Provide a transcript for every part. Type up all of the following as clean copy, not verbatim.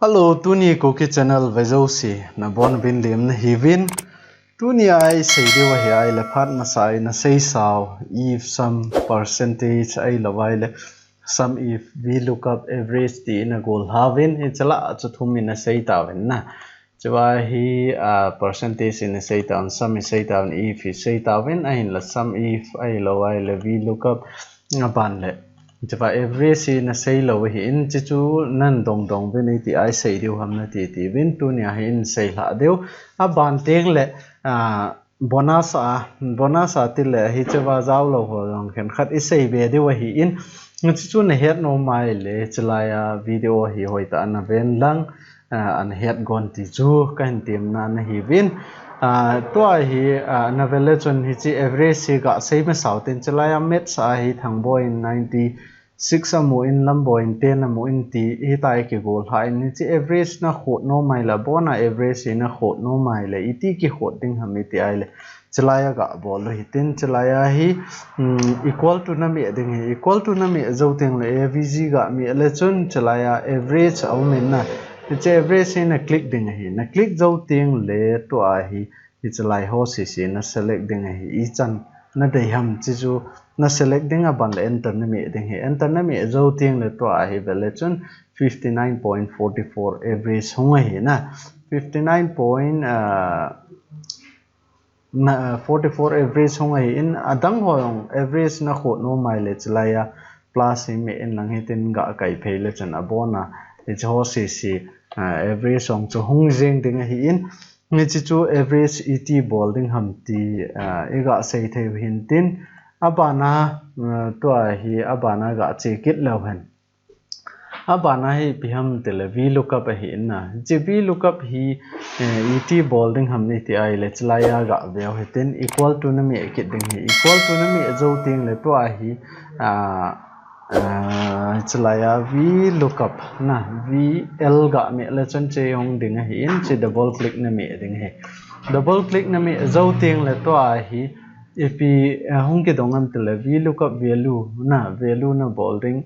Hello, Tuni Cookie Channel Vajosi na bon bin lim na hivin. Tuni ai say de wa hi ai le phat masai na say sao if some percentage ai lawai le some if we look up average ti na goal havin hi chala chu thum in na say tawin na chawa hi percentage in say tawn some is say tawn if is say tawin ai la some if ai lawai le we look up ban le chapa every si na sei lo hi in chi chu nan dong dong ve nei ti ai sei deu ham na ti vin tu nia hi in sei hla deu a ban teng le bonus a ti le hi chawa zaw lo ho long khen khat i sei ve deu hi in chi chu na het no mai le chlaya video hi hoi ta na ven lang an het gon ti chu kan tim na na hi vin to hi na vele chon hi chi average si ga sei ma sautin chlaya met sa hi thang boy 96 amu in lambo in 10 amu in ti hi tai ki gol ha in chi average na khot no mai la bona average na khot no mai le iti ki khot ding hami ti ai le chlaya ga bol hi tin chlaya hi equal to na mi ding hi equal to na mi zo teng le avg ga mi le chun chlaya average au men na che average na click ding hi na click zo teng le to a hi chlai ho si na select ding hi I chan na dei ham chi chu na select ding a ban le enter na mi ding hi enter na mi zo teng le to a hi vele chun 59.44 average hunga hi na 44 average hunga hi in adang hoyong average na kho no mai le chlaya plus hi me en lang hi tin ga kai phei le chan abona it's ho si average song chu hung jeng ding hi in ni chi chu average et bowling ham ti ega sei thei hin tin abana to hi abana ga che kit lo han abana hi biham tele v lookup hi na je v lookup hi et bowling ham ni ti ai le chlaya ga veo hi tin equal to na mi kit ding hi equal to na mi zo ting le to hi chlaya v lookup na vl ga mi le chan che hong ding hi in che double click na mi ding hi double click na mi zo ting le to hi ep hong ke dongam tele v lookup value na bowling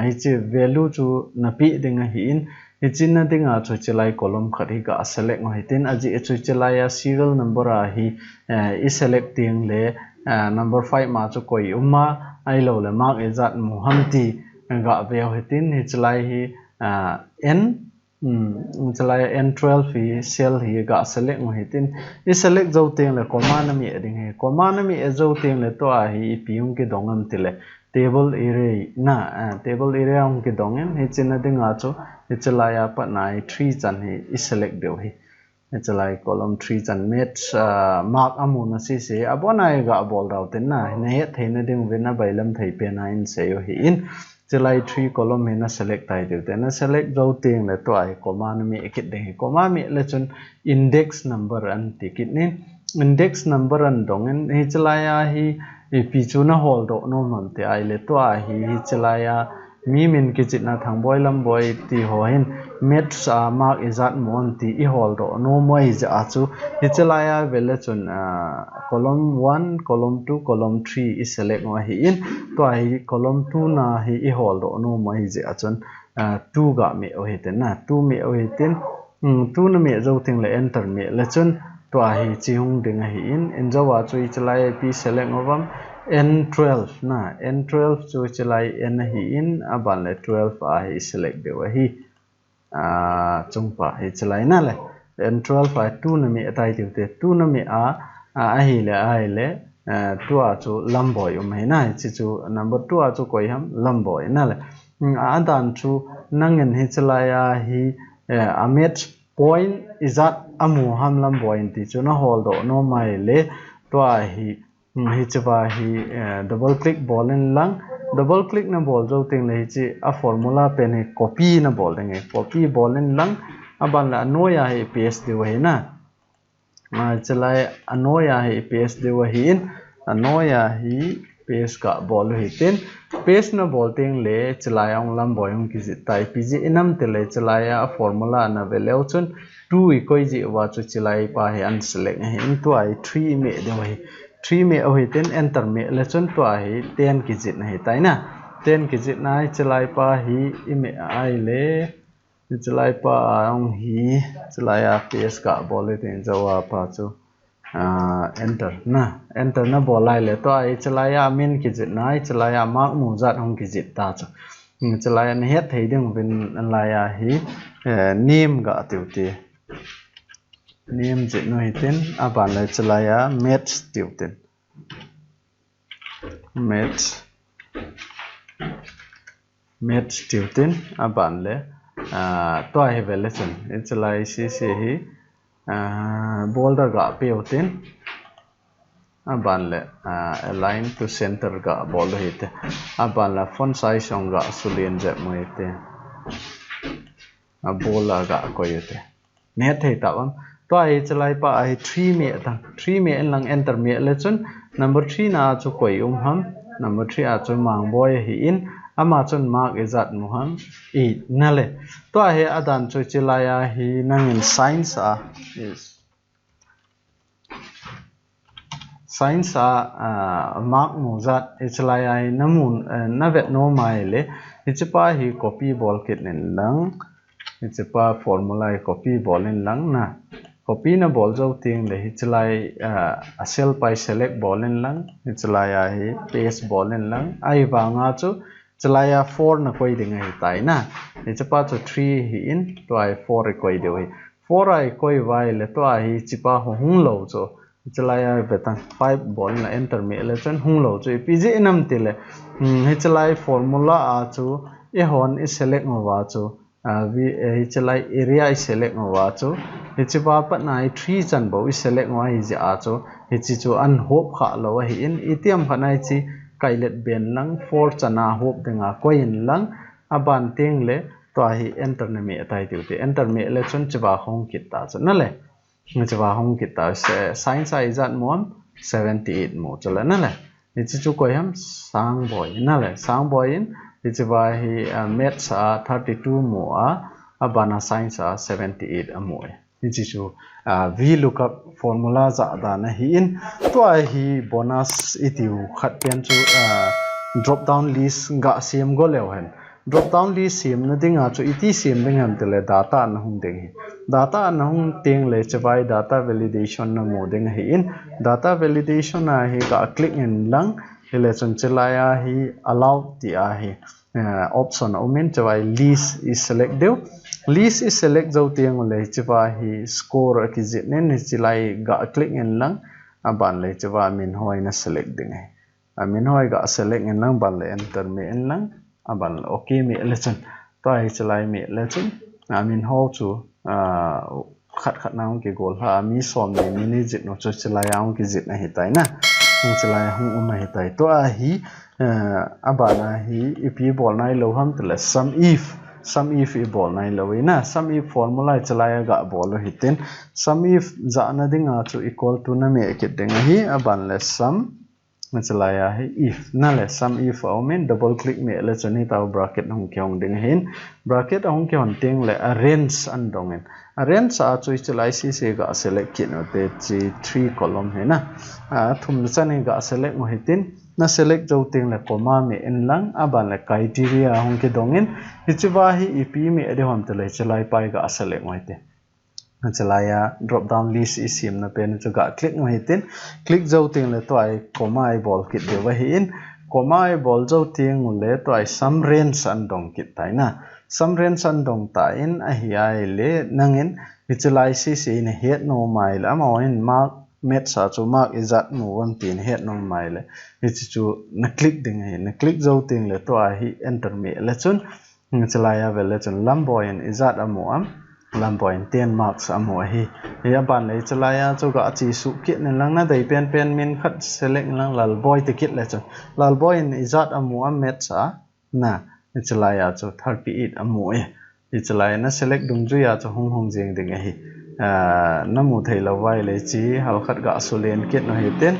hi che value chu na pi ding hi in hi chin na ding a chu chlai column khat hi ga select ngoi tin aji chu chlaya serial number a hi I selecting le number 5 ma chu koi umma ai lo le mark ezat muhamti ga veo hi tin hi chlai hi n chlai n12 hi cell hi ga select ngoi tin I select zo teng le comma na mi ding hi comma na mi zo teng le to a hi piung ke dongam tile table array na table array ong ke dongen hi chin ding a chu hi chlaya pa nai 3 chan hi I select deu hi chlai column 3 chan met mark amu na si se abonai ga bol raw ten na ne theina ding vena bailam thei pe na in se yo hi in chlai 3 column me na select tai deu ten na select zo teng le to ai comma na mi ekit ding hi comma mi le chun index number an tikit ni index number an dongen hi chlaya hi pi chu na hol do no man te ai le to a hi chlaya mi min ki chit na thang boy lam boy ti ho hin met sa mark izat mon ti I hol do no moi ja chu hi chlaya vele chun column 1 column 2 column 3 I select ngoi hi in to hi column 2 na hi I hol do no moi ja chun 2 ga me o hi ten na 2 me o hi ten 2 na me zo ting le enter me le chun to hi chi hung ding hi in jawa chu chlaya pi select ngawam n12 na n12 chu chlai n hi in aban le 12 a hi select de wa hi chungpa hi chlai na le n12 a 2 na mi atai de 2 na mi a hi le ai le 2 a chu lamboy mai na chi chu number 2 a chu koi ham lamboy na le adan chu nangen hi chlaya hi amet point izat amu ham lamboy ti chu na hol do no mai le to a hi hi chwa hi double click ball in lang double click na ball zo ting le chi a formula pen hi copy na ball ding copy ball in lang aban la noya hi paste de wa na chlai anoya hi paste de wa hi in anoya hi paste ka ball hi tin paste na ball ting le chlai ong lam boy ong ki tai pg inam te le chlai a formula na veleu chun 2 ikoi ji wa chu chlai pa hi an select hi in to ai 3 me de wa hi 3 me o hi ten enter me le chun to hi 10 ki jit na hi tai na 10 ki jit na chlai pa hi I me ai le chalai pa ong hi chalai a ps ka bol le tin jawa pa chu enter na bol lai le to ai chalai a min ki jit nai chalai a mark mu zat hong ki jit ta chu chalai an het thei ding vin an lai a hi name ga tiu ti name jit no hi tin a ban le chalai a match tiu tin match tiu tin a ban le to hi velation chalai si hi boulder ga pe tin aban le align to center ga bol hite aban la font size ong ga sulien je moite a bola ga ko yete ne thei ta bam to ai chalai pa ai 3 me ta 3 me en lang enter me le chun number 3 na chu koi ham number 3 a chu mang boy hi in ama chun mark izat mu ham e na le to ai adan chu chilaya hi nangin science a is science mark muzat ichlai ai namun navet no mai le ichpa hi copy bol kit nen lang ichpa formula hi copy bol nen lang na copy na bol zo ting le ichlai a cell pai select bol nen lang ichlai ai paste bol nen lang ai wa nga chu chlai 4 na koi ding ai tai na ichpa chu 3 hi in to ai 4 koi de 4 ai koi vai le to ai chipa hung lo cho chalai betang 5 bol na enter me le chen hung lo chu pg enam tile he chalai formula a chu e hon is select ma wa chu vi he chalai area is select ma wa chu he chipa pat nai 3 chan bo is select ma hi ja a chu he chi chu an hop kha lo hi in etiam khanai chi kailet ben lang 4 chana hop denga coin lang aban ting le to hi enter na me tai tu te enter me le chun chiba hong kit ta chu na le chwa hong kita science ai zat mon 78 mo chala na le ni chu ko ham sang boy na le sang boy in ni chwa hi maths 32 mo abana science 78 amo ni chu VLOOKUP formula za da na hi in to ai hi bonus itiu khat pen chu drop down list ga sim go lew hen drop down list sim na dinga chu iti sim ding ham tele data na hung ding data na hung ting le chawai data validation na mo ding hi in data validation na hi ga click in lang hele chun chelaya hi allow ti a hi option omen chawai list is select deu list is select zo tiang le chawa hi score ki jit nen ni chilai ga click in lang aban le chawa min hoi na select ding hai min hoi ga select in lang ban le enter me in lang aban okay me le chun to ai chalai me le chun min ho chu khat naung ki gol ha mi som ni mini jit no chu chalai aung ki jit na hi tai na hung chalai hung uma hi tai to a hi abana hi if bol nai lo ham tla sum if e bol nai lo na sum if formula chalai ga bol hi tin sum if za na dinga chu equal to na me ki ding hi aban le sum chalaya hi if na le sum if omen double click me le chani taw bracket hong kyong ding hin bracket hong kyong ting le range an dongen range a chu chalai si se ga select kin o te chi 3 column he na thum chani ga select mo hitin na select jo ting le comma me en lang aban le criteria hong ki dongin hichwa hi ep me ade hom te le chalai pai ga select mo te chalaya drop down list isim na pen chu ga click mo hitin click zo ting le to ai comma ai bol kit de wa hin comma ai bol zo ting le to ai sum range an dong kit tai na sum range an dong ta in a hi ai le nangin chalai si ne het no mai la ma in mark met sa chu mark izat no wan tin het no mai le chu na click ding he na click zo ting le to ai hi enter me le chun chalaya vel chun lamboin izat amo am lamboin 10 marks amo hi ya ban le chalaya chu ga chi su kit nen lang na dei pen min khat select lang lal boy ticket le chu lal boy in izat amo am met sa na chalaya chu 38 amo chalaya na select dung ju ya chu hong jing ding hi namu thei lo wai le chi hal khat ga sulen kit no hi ten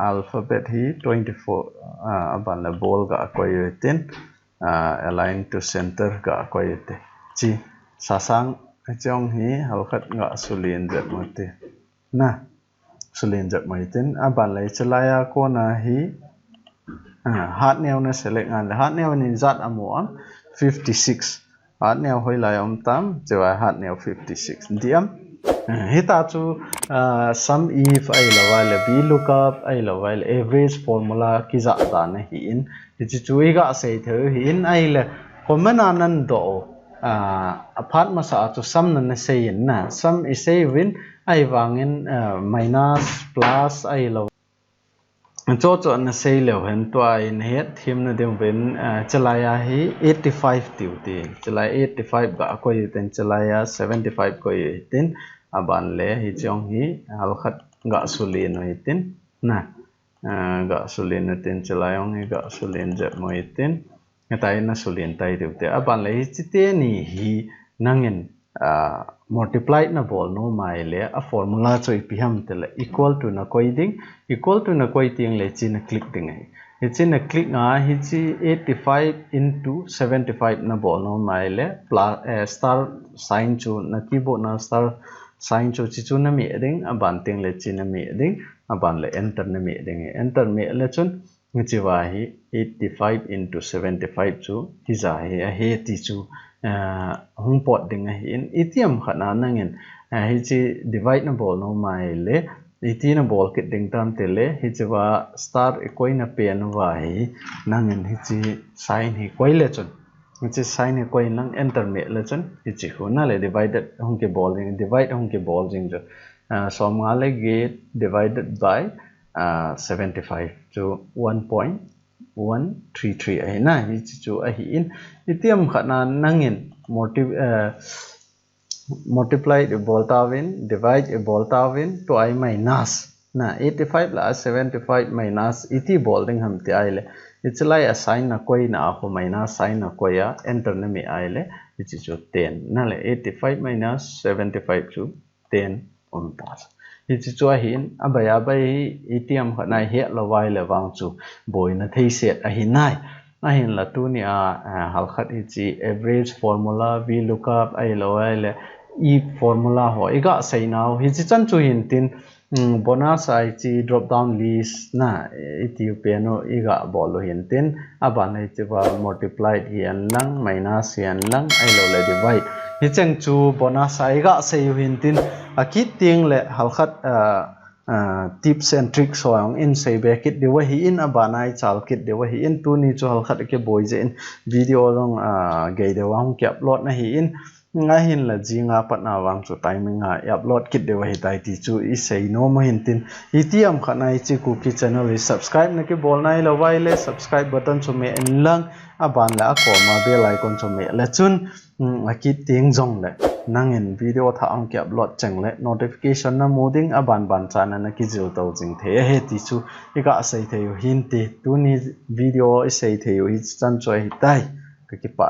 alphabet hi 24 aban la bol ga koi ten align to center ga koi te chi sasang chong hi hal khat ga sulen jat mo te na sulen jat mai ten aban le chalaya ko na hi hat neo na select an hat neo ni zat amo 56 hạt nèo hồi lại tam cho hạt nèo 56 điểm hita chu sum if ai lawai le VLOOKUP ai lawai le average formula ki za da na hi in chi chu iga sei the hi in ai le common anan do apart ma sa chu sum na sei in na sum is say win ai wangin minus plus ai lo cho na sei le hen to in het thim na dem wen chalaya hi 85 tiu ti chalai 85 ga ko ten chalaya 75 ko tin aban le hi chong hi hal khat ga sulin no itin na ga sulin tin chalayong hi ga sulin je mo itin ngatai na sulin tai de te aban le hi chite ni hi nangin multiply na bol no mai le a formula choi piham te le equal to na koi ding equal to na koi ting le chin click ding ai hi chin click nga hi chi 85 into 75 na bol no mai le plus star sign chu na keyboard na star sign cho chi chu na mi ding aban ting le chi na mi ding aban le enter na mi ding enter me le chun chi wa hi 85 into 75 chu hi za hi a he ti chu hung pot ding hi in itiam khana nangin hi chi divide na bol no mai le iti na bol kit ding tam te le hi chi wa star ekoi na pe na wa hi nangin hi chi sign hi koi le chun which is sign ko inang enter me le chun ichi khuna le divided hong ke ball jing divide hong ke ball jing jo so ma le get divided by 75 to 1.133 ai na hi chu a hi in itiam khana nangin multiply the volta win divide a volta win to I minus na 85 la 75 minus iti bowling ham ti ai le it's like a sign na koi na ako minus sign na koya enter na mi ai le which is 10 na le 85 minus 75 chu 10 on pass it's chu hin abaya bai ATM khana he la wai le wang chu boy na thei set a hin nai a hin la tu ni hal khat hi average formula VLOOKUP ai lo ai le e formula ho iga sei now hi chi chan chu hin tin bonus ai chi drop down list na Ethiopia no iga bolo hin tin aban ai chi ba multiplied hian lang minus hian lang ai lo le divide hi chang chu bonus ai ga sei hin tin akit ting le hal khat tips and tricks hoang in sei be kit de wa hi in abanai chal kit de wa hi in tu ni chu hal khat ke boy je in video long ge de wang ke upload na hi in nga hin la jinga patna wang chu timing nga upload kit de wa hi tai ti chu I sei no mo hin tin itiam khanai chi ku ki channel ri subscribe na ke bol nai lo wai le subscribe button chu me en lang aban la ko ma bell icon chu me la chun akit ting jong le nangin video tha ang ke upload chang le notification na moding aban ban chan na ki jil to jing the he ti chu ika sei the hin ti tu ni video sei the hi chan choi hi tai ka ki pa